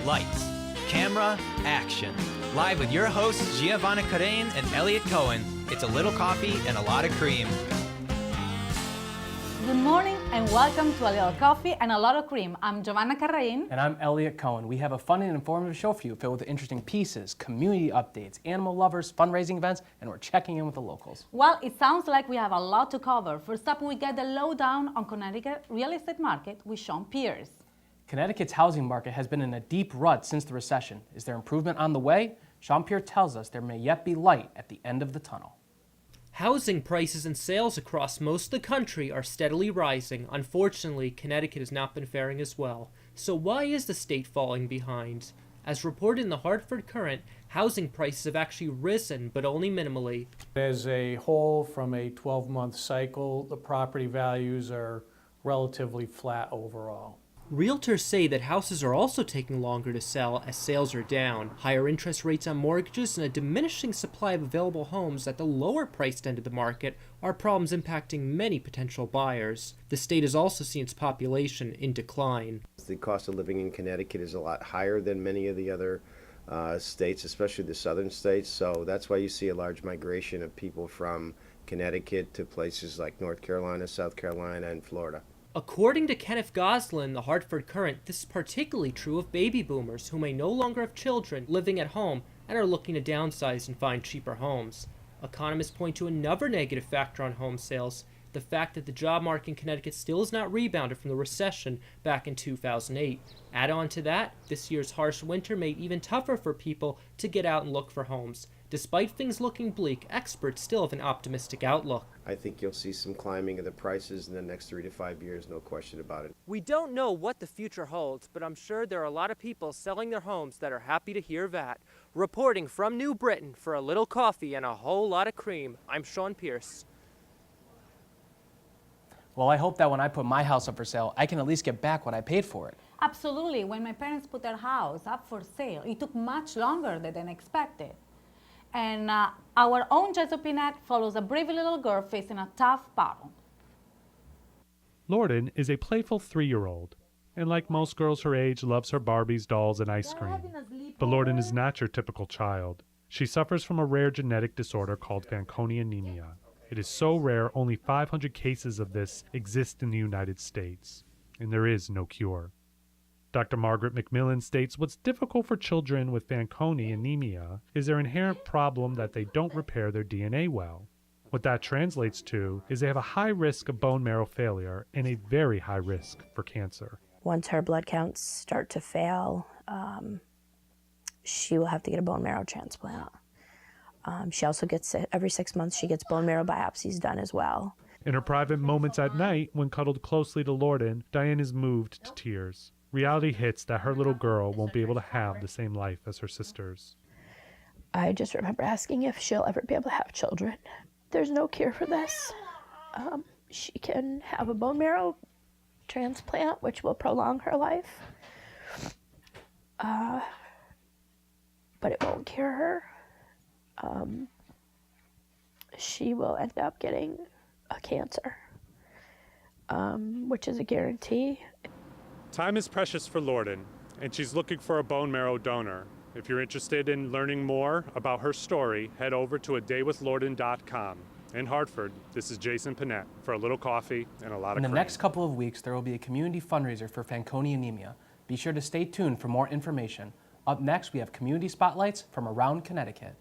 Lights, camera, action. Live with your hosts Giovanna Carrein and Elliot Cohen. It's a little coffee and a lot of cream. Good morning and welcome to A Little Coffee and a Lot of Cream. I'm Giovanna Carrein. And I'm Elliot Cohen. We have a fun and informative show for you filled with interesting pieces, community updates, animal lovers, fundraising events, and we're checking in with the locals. Well, it sounds like we have a lot to cover. First up, we get the lowdown on Connecticut real estate market with Sean Pierce. Connecticut's housing market has been in a deep rut since the recession. Is there improvement on the way? Sean Pierce tells us there may yet be light at the end of the tunnel. Housing prices and sales across most of the country are steadily rising. Unfortunately, Connecticut has not been faring as well. So why is the state falling behind? As reported in the Hartford Courant, housing prices have actually risen, but only minimally. As a whole, from a 12-month cycle, the property values are relatively flat overall. Realtors say that houses are also taking longer to sell as sales are down. Higher interest rates on mortgages and a diminishing supply of available homes at the lower priced end of the market are problems impacting many potential buyers. The state has also seen its population in decline. The cost of living in Connecticut is a lot higher than many of the other states, especially the southern states, so that's why you see a large migration of people from Connecticut to places like North Carolina, South Carolina, and Florida. According to Kenneth Goslin, the Hartford Courant, this is particularly true of baby boomers who may no longer have children living at home and are looking to downsize and find cheaper homes. Economists point to another negative factor on home sales, the fact that the job market in Connecticut still has not rebounded from the recession back in 2008. Add on to that, this year's harsh winter made it even tougher for people to get out and look for homes. Despite things looking bleak, experts still have an optimistic outlook. I think you'll see some climbing of the prices in the next 3 to 5 years, no question about it. We don't know what the future holds, but I'm sure there are a lot of people selling their homes that are happy to hear that. Reporting from New Britain for a little coffee and a whole lot of cream, I'm Sean Pierce. Well, I hope that when I put my house up for sale, I can at least get back what I paid for it. Absolutely. When my parents put their house up for sale, it took much longer than expected. And our own Jezzo Pinette follows a brave little girl facing a tough battle. Lorden is a playful 3-year-old, and like most girls her age, loves her Barbies, dolls, and ice cream. But Lorden is not your typical child. She suffers from a rare genetic disorder called Fanconi anemia. It is so rare, only 500 cases of this exist in the United States, and there is no cure. Dr. Margaret McMillan states what's difficult for children with Fanconi anemia is their inherent problem that they don't repair their DNA well. What that translates to is they have a high risk of bone marrow failure and a very high risk for cancer. Once her blood counts start to fail, she will have to get a bone marrow transplant. She also gets, every 6 months, she gets bone marrow biopsies done as well. In her private moments at night, when cuddled closely to Lorden, Diane is moved to tears. Reality hits that her little girl won't be able to have the same life as her sisters. I just remember asking if she'll ever be able to have children. There's no cure for this. She can have a bone marrow transplant, which will prolong her life. But it won't cure her. She will end up getting a cancer, which is a guarantee. Time is precious for Lorden, and she's looking for a bone marrow donor. If you're interested in learning more about her story, head over to adaywithlorden.com. In Hartford, this is Jason Pinette for a little coffee and a lot of In the cream. next couple of weeks, there will be a community fundraiser for Fanconi anemia. Be sure to stay tuned for more information. Up next, we have community spotlights from around Connecticut.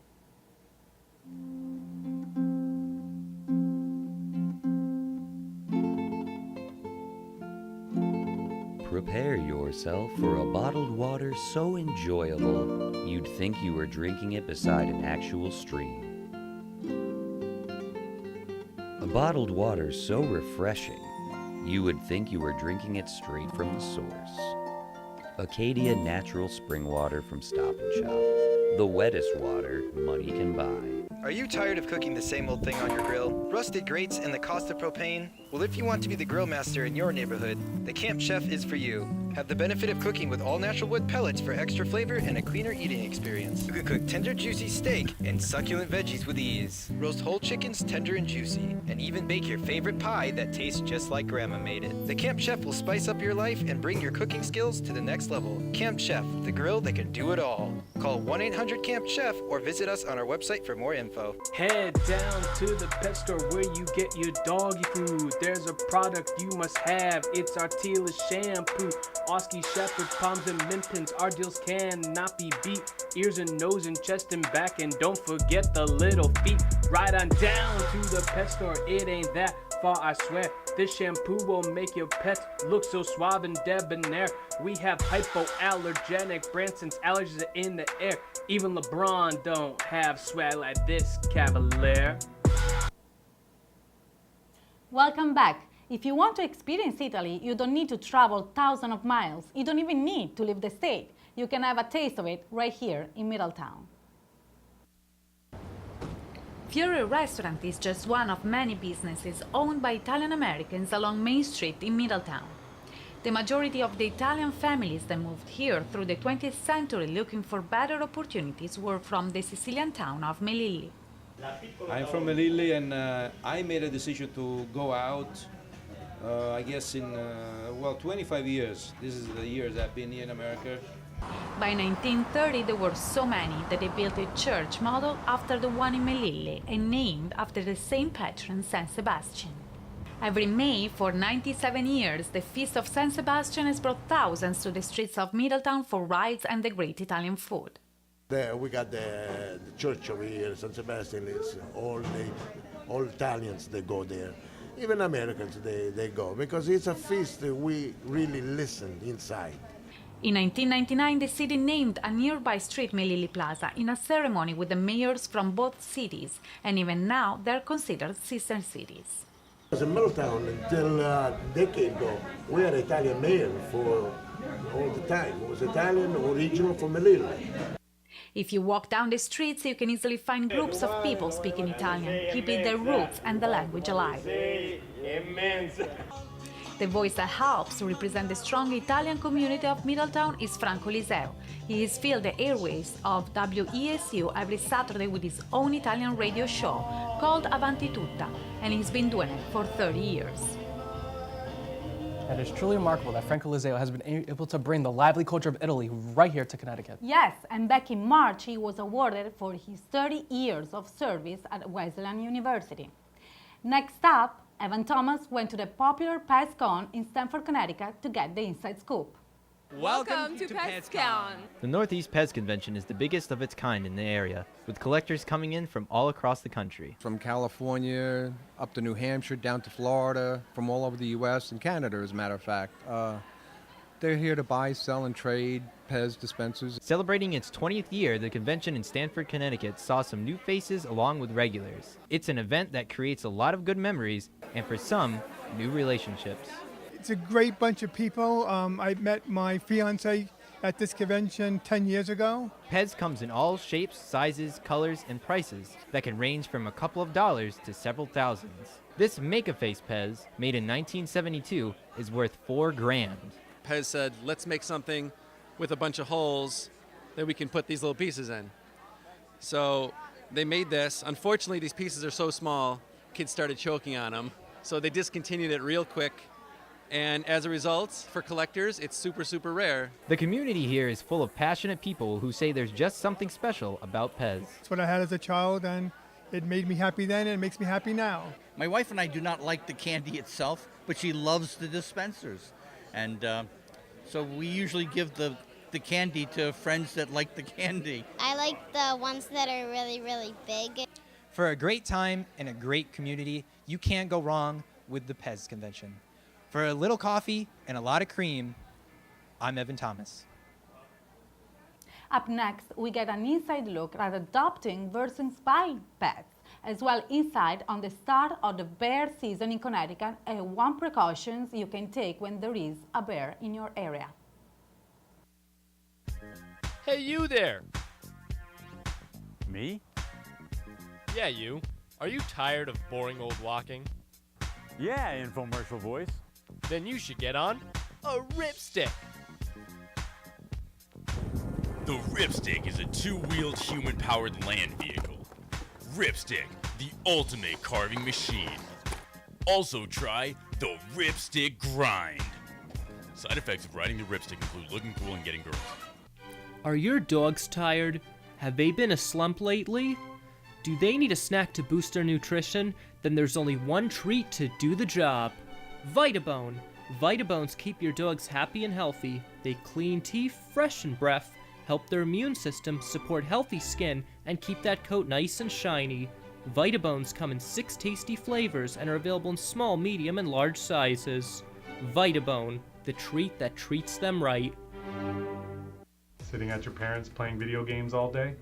Prepare yourself for a bottled water so enjoyable you'd think you were drinking it beside an actual stream. A bottled water so refreshing you would think you were drinking it straight from the source. Acadia Natural Spring Water from Stop and Shop. The wettest water money can buy. Are you tired of cooking the same old thing on your grill? Rusted grates and the cost of propane? Well, if you want to be the grill master in your neighborhood, the Camp Chef is for you. Have the benefit of cooking with all natural wood pellets for extra flavor and a cleaner eating experience. You can cook tender, juicy steak and succulent veggies with ease. Roast whole chickens tender and juicy, and even bake your favorite pie that tastes just like Grandma made it. The Camp Chef will spice up your life and bring your cooking skills to the next level. Camp Chef, the grill that can do it all. Call 1-800-CAMP-CHEF or visit us on our website for more info. Head down to the pet store where you get your doggy food. There's a product you must have. It's Artila shampoo. Oski Shepherd, Palms and Mimpins. Our deals cannot be beat. Ears and nose and chest and back. And don't forget the little feet. Right on down to the pet store. It ain't that far, I swear. This shampoo will make your pets look so suave and debonair. We have hypoallergenic brands since allergies are in the air. Even LeBron don't have swag like this, Cavalier. Welcome back. If you want to experience Italy, you don't need to travel thousands of miles. You don't even need to leave the state. You can have a taste of it right here in Middletown. Fiore Restaurant is just one of many businesses owned by Italian Americans along Main Street in Middletown. The majority of the Italian families that moved here through the 20th century looking for better opportunities were from the Sicilian town of Melilli. I'm from Melilli, and I made a decision to go out, I guess in, 25 years. This is the years I've been here in America. By 1930, there were so many that they built a church modeled after the one in Melilli and named after the Saint Patron San Sebastian. Every May, for 97 years, the Feast of San Sebastian has brought thousands to the streets of Middletown for rides and the great Italian food. There we got the church over here, San Sebastian. Is all Italians, they go there. Even Americans, they go, because it's a feast that we really listen inside. In 1999, the city named a nearby street Melilli Plaza in a ceremony with the mayors from both cities, and even now they're considered sister cities. In Middletown, until a decade ago, we had Italian mayor for all the time. It was Italian, original from Melilli. If you walk down the streets, you can easily find groups of people speaking Italian, keeping their roots and the language alive. The voice that helps to represent the strong Italian community of Middletown is Franco Liseo. He has filled the airways of WESU every Saturday with his own Italian radio show called Avanti Tutta, and he's been doing it for 30 years. And it's truly remarkable that Franco Liseo has been able to bring the lively culture of Italy right here to Connecticut. Yes, and back in March, he was awarded for his 30 years of service at Wesleyan University. Next up, Evan Thomas went to the popular PezCon in Stamford, Connecticut to get the inside scoop. Welcome to PezCon! The Northeast Pez Convention is the biggest of its kind in the area, with collectors coming in from all across the country. From California up to New Hampshire, down to Florida, from all over the U.S. and Canada, as a matter of fact. They're here to buy, sell, and trade Pez dispensers. Celebrating its 20th year, the convention in Stamford, Connecticut saw some new faces along with regulars. It's an event that creates a lot of good memories, and for some, new relationships. It's a great bunch of people. I met my fiance at this convention 10 years ago. Pez comes in all shapes, sizes, colors, and prices that can range from a couple of dollars to several thousands. This Make-A-Face Pez, made in 1972, is worth $4,000. Pez said, let's make something with a bunch of holes that we can put these little pieces in. So they made this. Unfortunately, these pieces are so small, kids started choking on them. So they discontinued it real quick. And as a result, for collectors, it's super, super rare. The community here is full of passionate people who say there's just something special about Pez. It's what I had as a child, and it made me happy then, and it makes me happy now. My wife and I do not like the candy itself, but she loves the dispensers. And so we usually give the candy to friends that like the candy. I like the ones that are really, really big. For a great time and a great community, you can't go wrong with the Pez Convention. For a little coffee and a lot of cream, I'm Evan Thomas. Up next, we get an inside look at adopting versus buying pets, as well insight on the start of the bear season in Connecticut and one precautions you can take when there is a bear in your area. Hey, you there. Me? Yeah, you. Are you tired of boring old walking? Yeah, infomercial voice. Then you should get on a Ripstick. The Ripstick is a two-wheeled human-powered land vehicle. Ripstick, the ultimate carving machine. Also try the Ripstick Grind. Side effects of riding the Ripstick include looking cool and getting girls. Are your dogs tired? Have they been a slump lately? Do they need a snack to boost their nutrition? Then there's only one treat to do the job. Vitabone. Vitabones keep your dogs happy and healthy. They clean teeth, freshen breath, help their immune system, support healthy skin, and keep that coat nice and shiny. Vitabones come in 6 tasty flavors and are available in small, medium, and large sizes. Vitabone, the treat that treats them right. Sitting at your parents playing video games all day?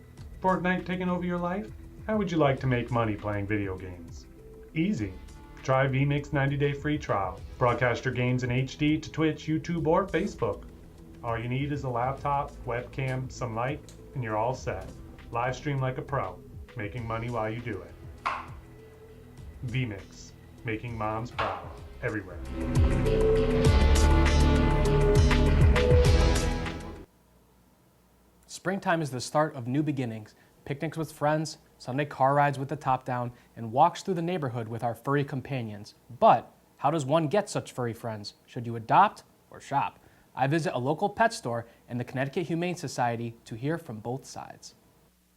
Fortnite taking over your life? How would you like to make money playing video games? Easy. Try vMix 90-day free trial. Broadcast your games in HD to Twitch, YouTube, or Facebook. All you need is a laptop, webcam, some light, and you're all set. Live stream like a pro, making money while you do it. vMix, making moms proud, everywhere. Springtime is the start of new beginnings. Picnics with friends, Sunday car rides with the top down, and walks through the neighborhood with our furry companions. But how does one get such furry friends? Should you adopt or shop? I visit a local pet store and the Connecticut Humane Society to hear from both sides.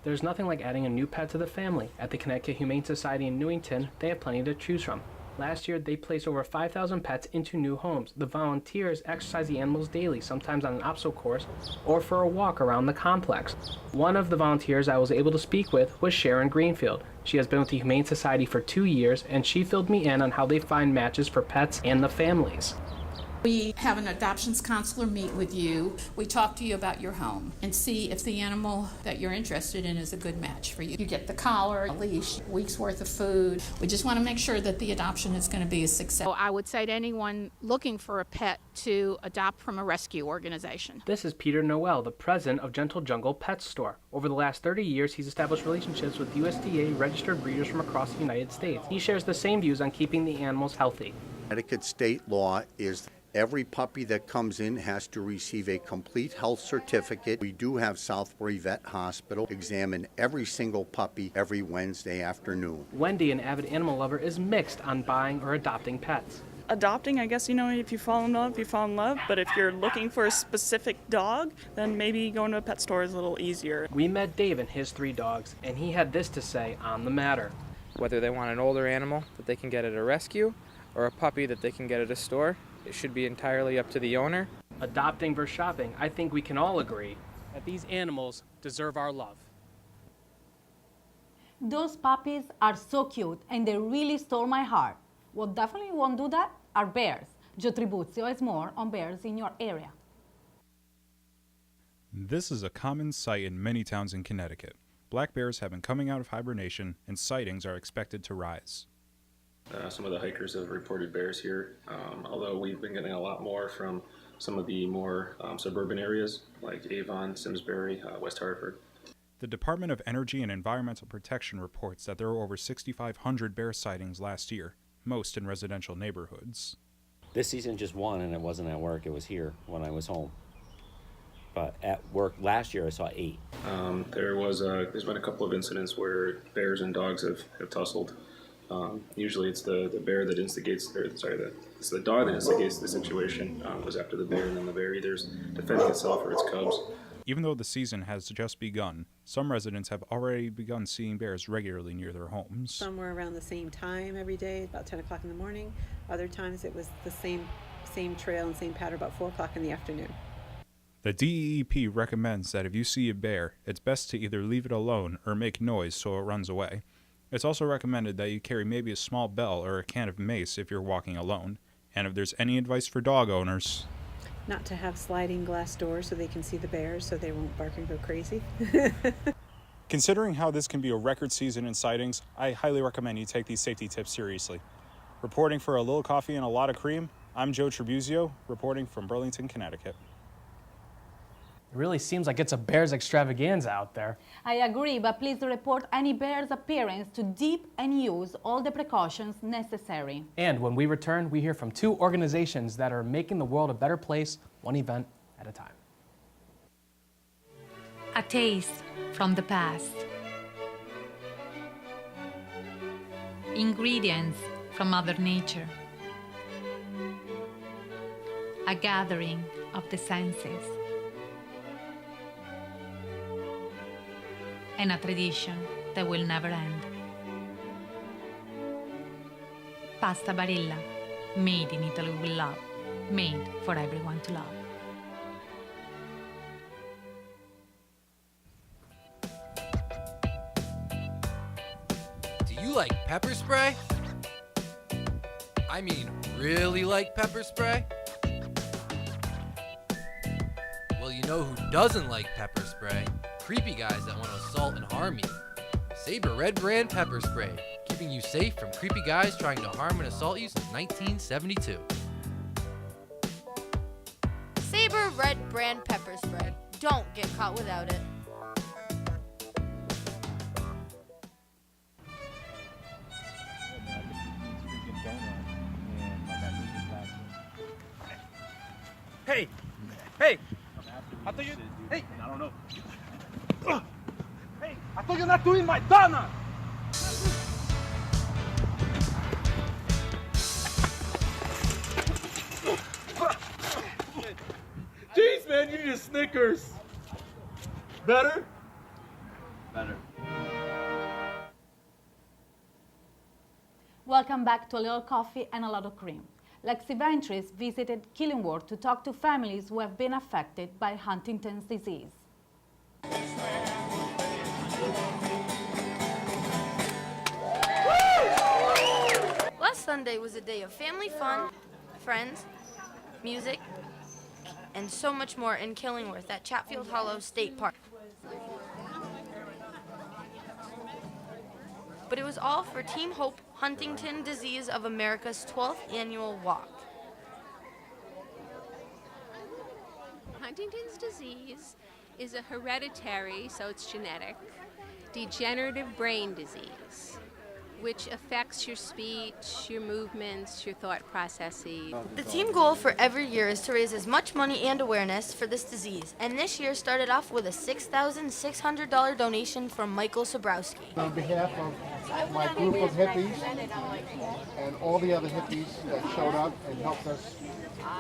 There's nothing like adding a new pet to the family. At the Connecticut Humane Society in Newington, they have plenty to choose from. Last year, they placed over 5,000 pets into new homes. The volunteers exercise the animals daily, sometimes on an obstacle course or for a walk around the complex. One of the volunteers I was able to speak with was Sharon Greenfield. She has been with the Humane Society for 2 years, and she filled me in on how they find matches for pets and the families. We have an adoptions counselor meet with you. We talk to you about your home and see if the animal that you're interested in is a good match for you. You get the collar, a leash, a week's worth of food. We just want to make sure that the adoption is going to be a success. So I would say to anyone looking for a pet to adopt from a rescue organization. This is Peter Noel, the president of Gentle Jungle Pet Store. Over the last 30 years, he's established relationships with USDA registered breeders from across the United States. He shares the same views on keeping the animals healthy. Connecticut state law is every puppy that comes in has to receive a complete health certificate. We do have Southbury Vet Hospital examine every single puppy every Wednesday afternoon. Wendy, an avid animal lover, is mixed on buying or adopting pets. Adopting, I guess, if you fall in love, you fall in love. But if you're looking for a specific dog, then maybe going to a pet store is a little easier. We met Dave and his 3 dogs, and he had this to say on the matter. Whether they want an older animal that they can get at a rescue or a puppy that they can get at a store, it should be entirely up to the owner. Adopting versus shopping, I think we can all agree that these animals deserve our love. Those puppies are so cute and they really stole my heart. What definitely won't do that are bears. Joe Tribuzio has more on bears in your area. This is a common sight in many towns in Connecticut. Black bears have been coming out of hibernation and sightings are expected to rise. Some of the hikers have reported bears here, although we've been getting a lot more from some of the more suburban areas like Avon, Simsbury, West Hartford. The Department of Energy and Environmental Protection reports that there were over 6,500 bear sightings last year, most in residential neighborhoods. This season just one, and it wasn't at work, it was here when I was home. But at work last year I saw 8. There's been a couple of incidents where bears and dogs have tussled. Usually it's the bear that instigates, it's the dog that instigates the situation, goes after the bear, and then the bear either is defending itself or its cubs. Even though the season has just begun, some residents have already begun seeing bears regularly near their homes. Some were around the same time every day, about 10 o'clock in the morning. Other times it was the same trail and same pattern about 4 o'clock in the afternoon. The DEEP recommends that if you see a bear, it's best to either leave it alone or make noise so it runs away. It's also recommended that you carry maybe a small bell or a can of mace if you're walking alone. And if there's any advice for dog owners, not to have sliding glass doors so they can see the bears so they won't bark and go crazy. Considering how this can be a record season in sightings, I highly recommend you take these safety tips seriously. Reporting for A Little Coffee and a Lot of Cream, I'm Joe Tribuzio, reporting from Burlington, Connecticut. It really seems like it's a bear's extravaganza out there. I agree, but please report any bear's appearance to DEEP and use all the precautions necessary. And when we return, we hear from 2 organizations that are making the world a better place, one event at a time. A taste from the past. Ingredients from Mother Nature. A gathering of the senses. And a tradition that will never end. Pasta Barilla, made in Italy with love, made for everyone to love. Do you like pepper spray? I mean, really like pepper spray? Well, you know who doesn't like pepper spray? Creepy guys that want to assault and harm you. Sabre Red Brand Pepper Spray, keeping you safe from creepy guys trying to harm and assault you since 1972. Sabre Red Brand Pepper Spray. Don't get caught without it. Hey! Hey! I thought you... Hey! I don't know. Hey! I thought you're not doing my donut! Jeez, man, you need a Snickers. Better? Better. Welcome back to A Little Coffee and a Lot of Cream. Lexi Ventris visited Killingworth to talk to families who have been affected by Huntington's disease. Last Sunday was a day of family fun, friends, music, and so much more in Killingworth at Chatfield Hollow State Park. But it was all for Team Hope Huntington Disease of America's 12th annual walk. Huntington's disease is a hereditary, so it's genetic, degenerative brain disease, which affects your speech, your movements, your thought processes. The team goal for every year is to raise as much money and awareness for this disease, and this year started off with a $6,600 donation from Michael Sobrowski. On behalf of my group of hippies and all the other hippies that showed up and helped us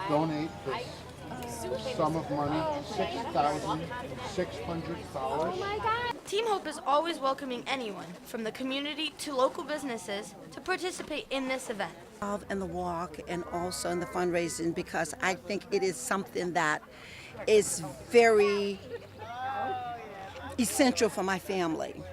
donate this sum of money, $6,600. Team Hope is always welcoming anyone, from the community to local businesses, to participate in this event. In the walk and also in the fundraising, because I think it is something that is very essential for my family.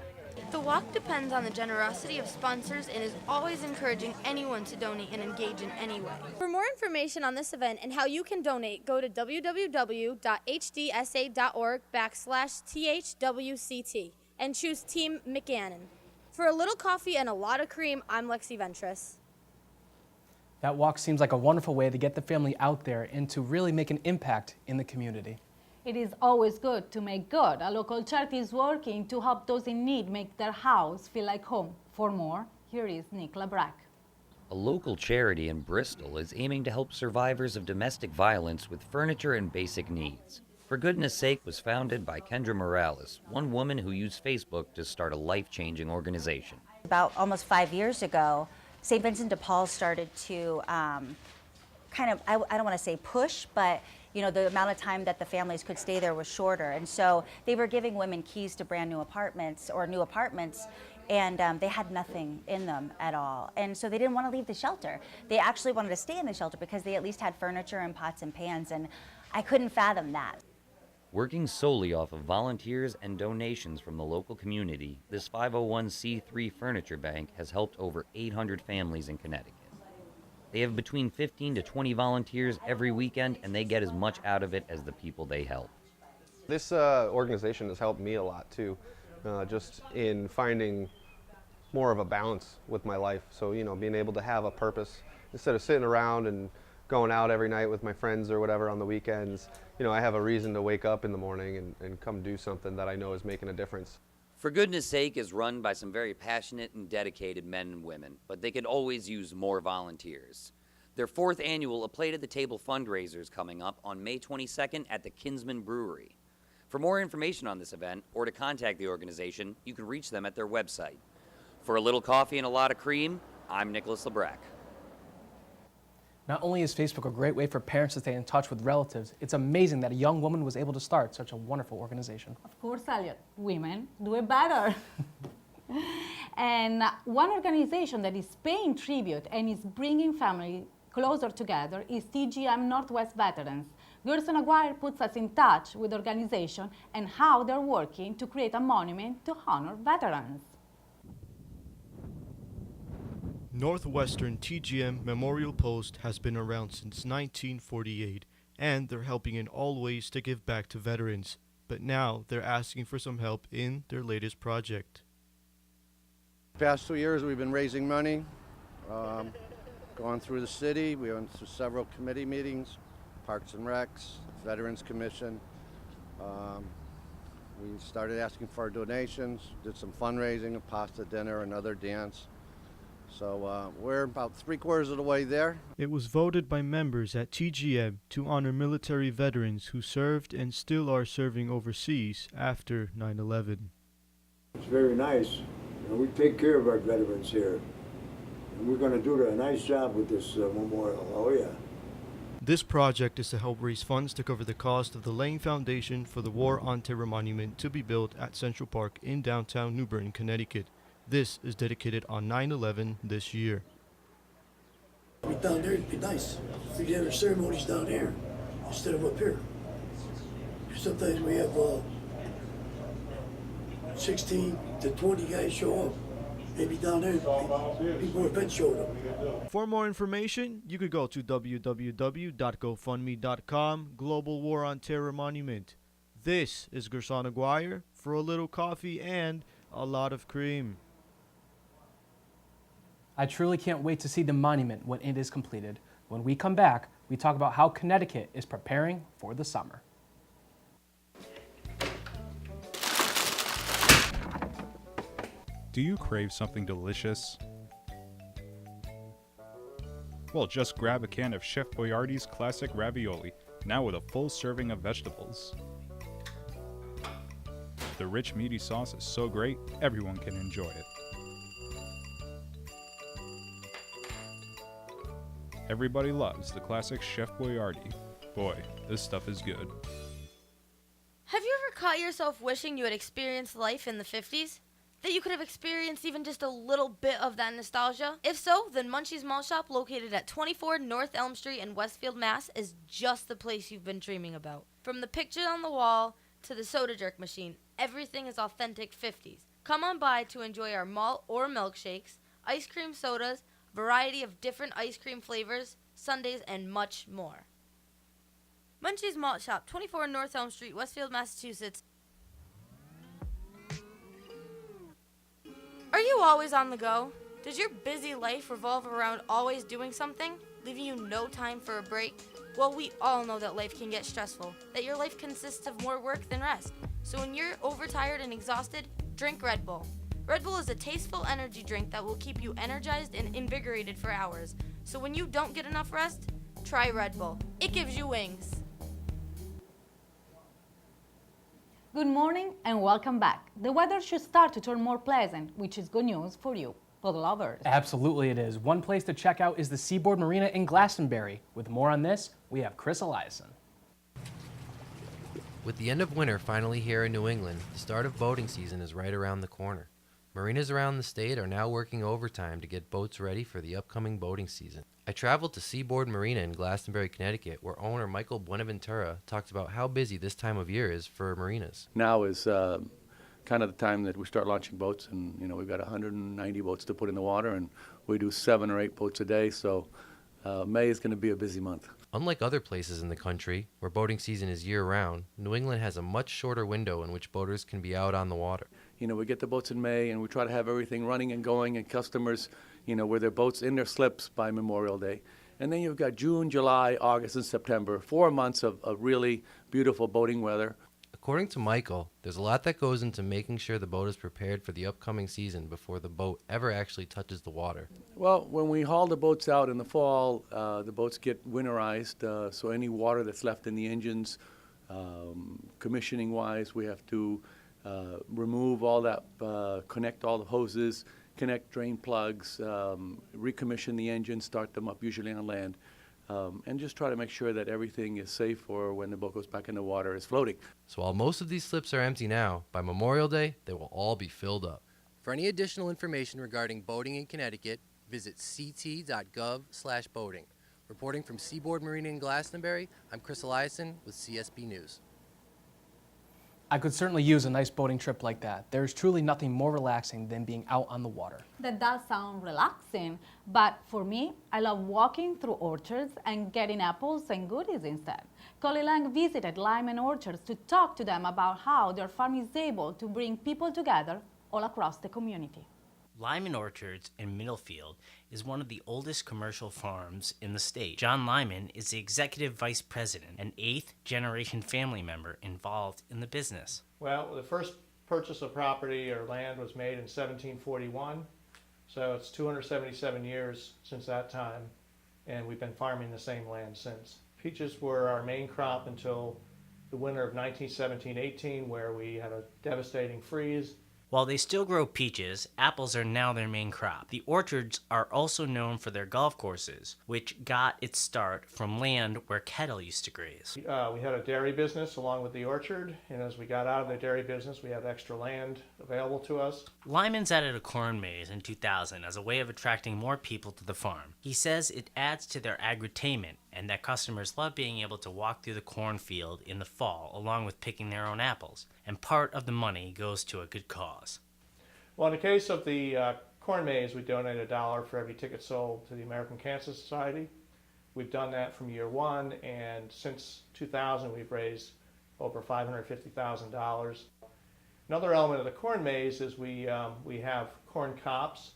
The walk depends on the generosity of sponsors and is always encouraging anyone to donate and engage in any way. For more information on this event and how you can donate, go to www.hdsa.org/THWCT and choose Team McGannon. For A Little Coffee and a Lot of Cream, I'm Lexi Ventris. That walk seems like a wonderful way to get the family out there and to really make an impact in the community. It is always good to make good. A local charity is working to help those in need make their house feel like home. For more, here is Nick Labrac. A local charity in Bristol is aiming to help survivors of domestic violence with furniture and basic needs. For Goodness Sake was founded by Kendra Morales, one woman who used Facebook to start a life-changing organization. About almost 5 years ago, St. Vincent de Paul started to I don't want to say push, but the amount of time that the families could stay there was shorter. And so they were giving women keys to brand new apartments or new apartments, and they had nothing in them at all. And so they didn't want to leave the shelter. They actually wanted to stay in the shelter because they at least had furniture and pots and pans, and I couldn't fathom that. Working solely off of volunteers and donations from the local community, this 501c3 furniture bank has helped over 800 families in Connecticut. They have between 15 to 20 volunteers every weekend, and they get as much out of it as the people they help. This organization has helped me a lot too, just in finding more of a balance with my life. So, being able to have a purpose instead of sitting around and going out every night with my friends or whatever on the weekends, you know, I have a reason to wake up in the morning and come do something that I know is making a difference. For Goodness Sake is run by some very passionate and dedicated men and women, but they could always use more volunteers. Their 4th annual A Plate at the Table fundraiser is coming up on May 22nd at the Kinsman Brewery. For more information on this event or to contact the organization, you can reach them at their website. For a little coffee and a lot of cream, I'm Nicholas Lebrack. Not only is Facebook a great way for parents to stay in touch with relatives, it's amazing that a young woman was able to start such a wonderful organization. Of course, Elliot, women do it better. And one organization that is paying tribute and is bringing family closer together is TGM Northwest Veterans. Gerson Aguirre puts us in touch with the organization and how they're working to create a monument to honor veterans. Northwestern TGM Memorial Post has been around since 1948, and they're helping in all ways to give back to veterans. But now they're asking for some help in their latest project. The past 2 years we've been raising money, going through the city. We went through several committee meetings, Parks and Recs, Veterans Commission. We started asking for donations, did some fundraising, a pasta dinner, another dance. So we're about 3/4 of the way there. It was voted by members at TGM to honor military veterans who served and still are serving overseas after 9/11. It's very nice. You know, we take care of our veterans here. And we're going to do a nice job with this memorial. Oh, yeah. This project is to help raise funds to cover the cost of the laying foundation for the War on Terror monument to be built at Central Park in downtown New Britain, Connecticut. This is dedicated on 9/11 this year. Down there, it'd be nice if we did our ceremonies down here instead of up here. Sometimes we have 16 to 20 guys show up. Maybe down there, be more events showed up. For more information, you could go to www.gofundme.com Global War on Terror Monument. This is Gerson Aguirre for a little coffee and a lot of cream. I truly can't wait to see the monument when it is completed. When we come back, we talk about how Connecticut is preparing for the summer. Do you crave something delicious? Well, just grab a can of Chef Boyardee's classic ravioli, now with a full serving of vegetables. The rich, meaty sauce is so great, everyone can enjoy it. Everybody loves the classic Chef Boyardee. Boy, this stuff is good. Have you ever caught yourself wishing you had experienced life in the 50s? That you could have experienced even just a little bit of that nostalgia? If so, then Munchie's Malt Shop, located at 24 North Elm Street in Westfield, Mass, is just the place you've been dreaming about. From the picture on the wall to the soda jerk machine, everything is authentic 50s. Come on by to enjoy our malt or milkshakes, ice cream sodas, variety of different ice cream flavors, sundaes, and much more. Munchie's Malt Shop, 24 North Elm Street, Westfield, Massachusetts. Are you always on the go? Does your busy life revolve around always doing something, leaving you no time for a break? Well, we all know that life can get stressful, that your life consists of more work than rest. So when you're overtired and exhausted, drink Red Bull. Red Bull is a tasteful energy drink that will keep you energized and invigorated for hours. So when you don't get enough rest, try Red Bull. It gives you wings. Good morning and welcome back. The weather should start to turn more pleasant, which is good news for you, boat lovers. Absolutely it is. One place to check out is the Seaboard Marina in Glastonbury. With more on this, we have Chris Eliason. With the end of winter finally here in New England, the start of boating season is right around the corner. Marinas around the state are now working overtime to get boats ready for the upcoming boating season. I traveled to Seaboard Marina in Glastonbury, Connecticut, where owner Michael Buenaventura talks about how busy this time of year is for marinas. Now is kind of the time that we start launching boats, and we've got 190 boats to put in the water, and we do 7 or 8 boats a day, so May is going to be a busy month. Unlike other places in the country, where boating season is year-round, New England has a much shorter window in which boaters can be out on the water. We get the boats in May, and we try to have everything running and going, and customers, with their boats in their slips by Memorial Day. And then you've got June, July, August, and September, 4 months of really beautiful boating weather. According to Michael, there's a lot that goes into making sure the boat is prepared for the upcoming season before the boat ever actually touches the water. Well, when we haul the boats out in the fall, the boats get winterized, so any water that's left in the engines, commissioning-wise, we have to remove all that, connect all the hoses, connect drain plugs, recommission the engine, start them up usually on land, and just try to make sure that everything is safe for when the boat goes back in the water is floating. So while most of these slips are empty now, by Memorial Day, they will all be filled up. For any additional information regarding boating in Connecticut, visit ct.gov/boating. Reporting from Seaboard Marina in Glastonbury, I'm Chris Eliason with CSB News. I could certainly use a nice boating trip like that. There's truly nothing more relaxing than being out on the water. That does sound relaxing, but for me, I love walking through orchards and getting apples and goodies instead. Collie Lang visited Lyman Orchards to talk to them about how their farm is able to bring people together all across the community. Lyman Orchards in Middlefield is one of the oldest commercial farms in the state. John Lyman is the executive vice president, an 8th-generation family member involved in the business. Well, the first purchase of property or land was made in 1741, so it's 277 years since that time, and we've been farming the same land since. Peaches were our main crop until the winter of 1917-18, where we had a devastating freeze. While they still grow peaches, apples are now their main crop. The orchards are also known for their golf courses, which got its start from land where cattle used to graze. We had a dairy business along with the orchard, and as we got out of the dairy business, we had extra land available to us. Lyman's added a corn maze in 2000 as a way of attracting more people to the farm. He says it adds to their agritainment and that customers love being able to walk through the cornfield in the fall along with picking their own apples, and part of the money goes to a good cause. Well, in the case of the corn maze, we donate $1 for every ticket sold to the American Cancer Society. We've done that from year one, and since 2000 we've raised over $550,000. Another element of the corn maze is we have corn cops,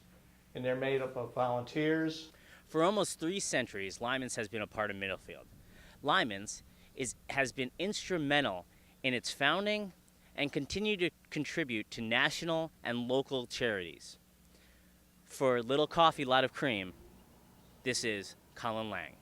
and they're made up of volunteers. For almost 3 centuries, Lyman's has been a part of Middlefield. Lyman's has been instrumental in its founding and continue to contribute to national and local charities. For Little Coffee, Lot of Cream, this is Colin Lang.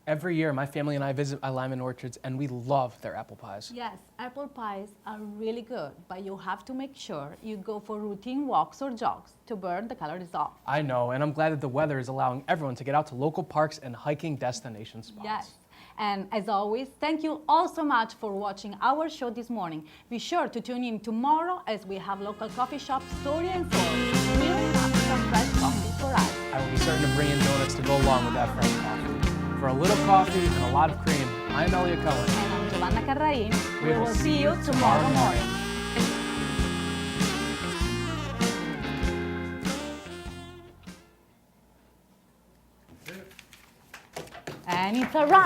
Every year, my family and I visit Lyman Orchards, and we love their apple pies. Yes, apple pies are really good, but you have to make sure you go for routine walks or jogs to burn the calories off. I know, and I'm glad that the weather is allowing everyone to get out to local parks and hiking destination spots. Yes. And as always, thank you all so much for watching our show this morning. Be sure to tune in tomorrow as we have local coffee shop Story and Soul filling up some fresh coffee for us. I will be certain to bring in donuts to go along with that fresh coffee. For a little coffee and a lot of cream, I'm Elliot Cullen. And I'm Giovanna Carrain. We will see you tomorrow morning. And it's a wrap.